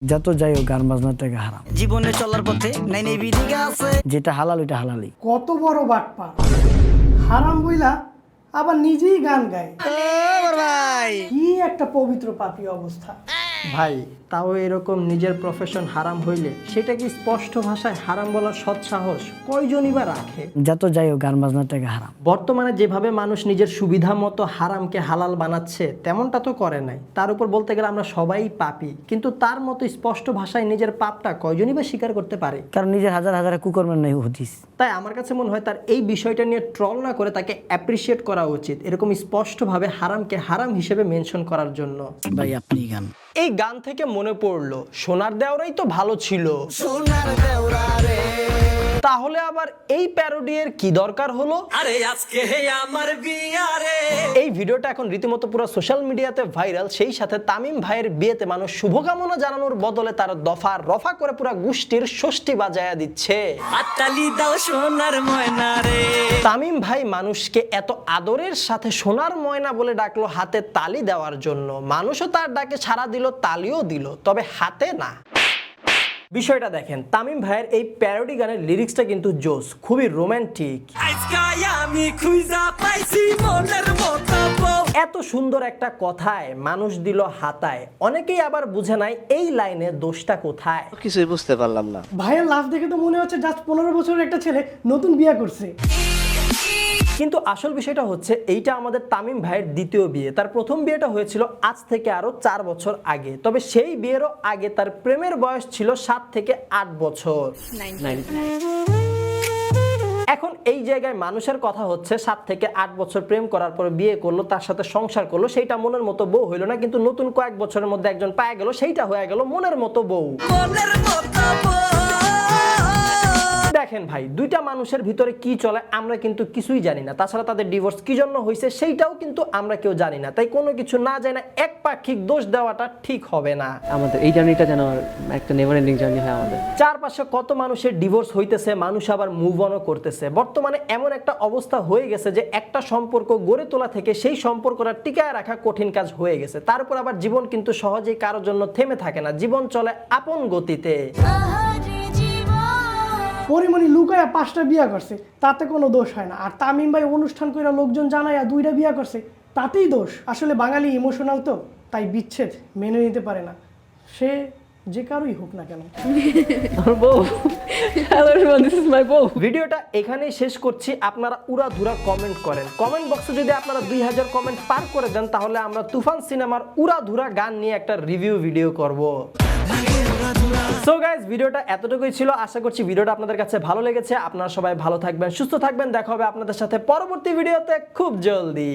যত যাই হোক গান বাজনার টাকা হারাম। জীবনে চলার পথে নাই নাই বিধিকা আছে। যেটা হালাল ওইটা হালালি। কত বড় বাটপা, হারাম বইলা আবার নিজেই গান গায়। ভাই কি একটা পবিত্র পাপী অবস্থা। ভাই তাও এরকম নিজের প্রফেশন হারাম হইলে সেটা কি স্পষ্ট ভাষায় হারাম বলার সৎসাহস কয়জনই বা রাখে? যত যাই হোক গান বাজনার টাকা হারাম। বর্তমানে যেভাবে মানুষ নিজের সুবিধা মতো হারামকে হালাল বানাচ্ছে তেমনটা তো করে নাই। তার উপর বলতে গেলে আমরা সবাই পাপী, কিন্তু তার মতো স্পষ্ট ভাষায় নিজের পাপটা কয়জনই বা স্বীকার করতে পারে? কারণ নিজের হাজার হাজার কুকর্মের নাই হদিস। তাই আমার কাছে মনে হয় তার এই বিষয়টা নিয়ে ট্রল না করে তাকে অ্যাপ্রিসিয়েট করা উচিত, এরকম স্পষ্টভাবে হারামকে হারাম হিসেবে মেনশন করার জন্য। ভাই আপনি গান। এই গান থেকে মনে পড়লো সোনার দেওরাই তো ভালো ছিল। সোনার দেওরা রে, তাহলে আবার এই প্যারোডির কি দরকার হলো? আরে আজকে হে আমার বিয়া রে। এই ভিডিওটা এখন রীতিমতো পুরো সোশ্যাল মিডিয়াতে ভাইরাল। সেই সাথে তামিম ভাইয়ের বিয়েতে মানুষ শুভকামনা জানানোর বদলে তার দফা রফা করে পুরো গোষ্ঠীর ষষ্ঠী বাজায়া দিচ্ছে। হাততালি দাও সোনার ময়না রে। তামিম ভাই মানুষকে এত আদরের সাথে সোনার ময়না বলে ডাকলো হাতে তালি দেওয়ার জন্য। মানুষও তার ডাকে সাড়া দিল, তালিও দিল, তবে হাতে না। বিষয়টা দেখেন, তামিম ভাইয়ের এই প্যারোডি গানের লিরিক্সটা কিন্তু জোস, খুবই রোমান্টিক। আজকাই আমি খুঁজা পাইছি মনের মতো বউ। এত সুন্দর একটা কথায় মানুষ দিল হাতায়। অনেকেই আবার বুঝে নাই এই লাইনে দোষটা কোথায়। কিছুই বুঝতে পারলাম না। ভাইয়ের লাভ দেখে তো মনে হচ্ছে জাস্ট 15 বছরের একটা ছেলে নতুন বিয়ে করছে। কিন্তু আসল বিষয়টা হচ্ছে এইটা আমাদের তামিম ভাইয়ের দ্বিতীয় বিয়ে। তার প্রথম বিয়েটা হয়েছিল আজ থেকে আরো 4 বছর আগে। তবে সেই বিয়েরও আগে তার প্রেমের বয়স ছিল 7 থেকে 8 বছর। এখন এই জায়গায় মানুষের কথা হচ্ছে 7 থেকে 8 বছর প্রেম করার পর বিয়ে করলো, তার সাথে সংসার করলো, সেইটা মনের মতো বউ হইলো না, কিন্তু নতুন কয়েক বছরের মধ্যে একজন পায়ে গেল, সেইটা হয়ে গেল মনের মতো বউ। মনের মতো বউ। দেখেন ভাই, দুইটা মানুষের ভিতরে কি চলে আমরা কিন্তু কিছুই জানি না। তাছাড়া তাদের ডিভোর্স কি জন্য হয়েছে সেইটাও কিন্তু আমরা কেউ জানি না। তাই কোনো কিছু না জানি না একপাক্ষিক দোষ দেওয়াটা ঠিক হবে না। আমাদের এই জার্নিটা যেন একটা নেভার এন্ডিং জার্নি হয় আমাদের। চারপাশে কত মানুষের ডিভোর্স হইতেছে, মানুষ আবার মুভ অনও করতেছে। বর্তমানে এমন একটা অবস্থা হয়ে গেছে যে একটা সম্পর্ক গড়ে তোলা থেকে সেই সম্পর্কটা টিকায় রাখা কঠিন কাজ হয়ে গেছে। তার উপর আবার জীবন কিন্তু সহজেই কারোর জন্য থেমে থাকে না, জীবন চলে আপন গতিতে। পরিমণি লুকায়া 5টা বিয়া করছে, তাতে কোনো দোষ হয় না। আর তামিম ভাই অনুষ্ঠান কইরা লোকজন জানায়া 2টা বিয়া করছে, তাতেই দোষ। আসলে বাঙালি ইমোশনাল তো, তাই বিচ্ছেদ মেনে নিতে পারে না, সে যে কারোই হোক না কেন। আমার বউ, hello everyone, this is my বউ। ভিডিওটা এখানেই শেষ করছি। আপনারা উড়াধুরা কমেন্ট করেন। কমেন্ট বক্সে যদি আপনারা 2000 কমেন্ট পার করে দেন তাহলে আমরা তুফান সিনেমার উড়াধুরা গান নিয়ে একটা রিভিউ ভিডিও করব। সো গাইস, ভিডিওটা এতটুকুই ছিল। আশা করছি ভিডিওটা আপনাদের কাছে ভালো লেগেছে। আপনারা সবাই ভালো থাকবেন, সুস্থ থাকবেন। দেখা হবে আপনাদের সাথে পরবর্তী ভিডিওতে খুব জলদি।